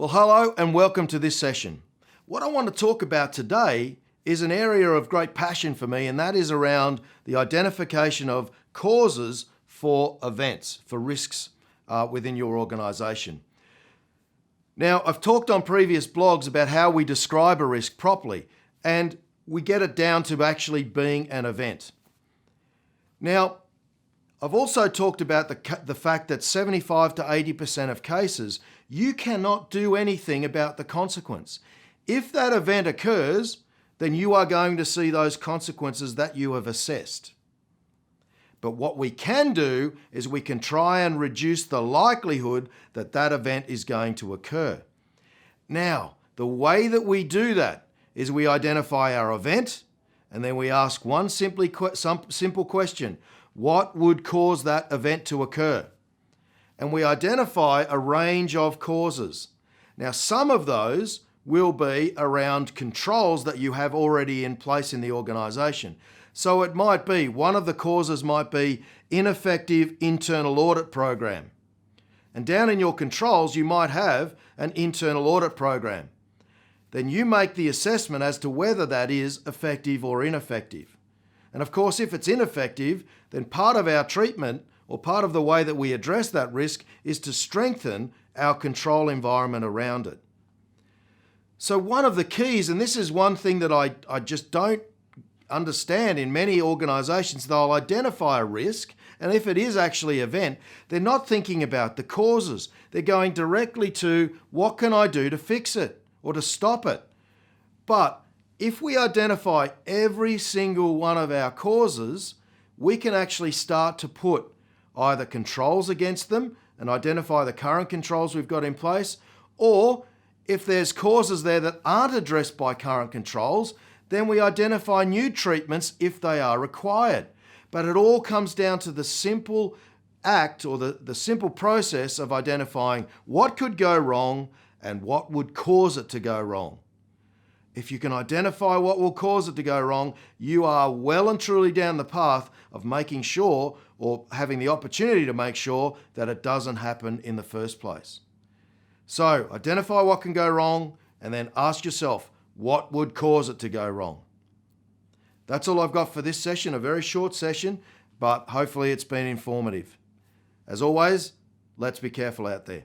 Well, hello and welcome to this session. What I want to talk about today is an area of great passion for me, and that is around the identification of causes for events, for risks within your organisation. Now, I've talked on previous blogs about how we describe a risk properly, and we get it down to actually being an event. Now, I've also talked about the fact that 75 to 80% of cases, you cannot do anything about the consequence. If that event occurs, then you are going to see those consequences that you have assessed. But what we can do is we can try and reduce the likelihood that that event is going to occur. Now, the way that we do that is we identify our event, and then we ask one simple question: what would cause that event to occur? And we identify a range of causes. Now, some of those will be around controls that you have already in place in the organisation. So it might be, one of the causes might be ineffective internal audit program. And down in your controls, you might have an internal audit program. Then you make the assessment as to whether that is effective or ineffective. And of course, if it's ineffective, then part of our treatment or part of the way that we address that risk is to strengthen our control environment around it. So one of the keys, and this is one thing that I just don't understand in many organisations, they'll identify a risk, and if it is actually an event, they're not thinking about the causes. They're going directly to, what can I do to fix it or to stop it? But if we identify every single one of our causes, we can actually start to put either controls against them and identify the current controls we've got in place, or if there's causes there that aren't addressed by current controls, then we identify new treatments if they are required. But it all comes down to the simple act or the simple process of identifying what could go wrong and what would cause it to go wrong. If you can identify what will cause it to go wrong, you are well and truly down the path of making sure, or having the opportunity to make sure, that it doesn't happen in the first place. So identify what can go wrong and then ask yourself, what would cause it to go wrong? That's all I've got for this session, a very short session, but hopefully it's been informative. As always, let's be careful out there.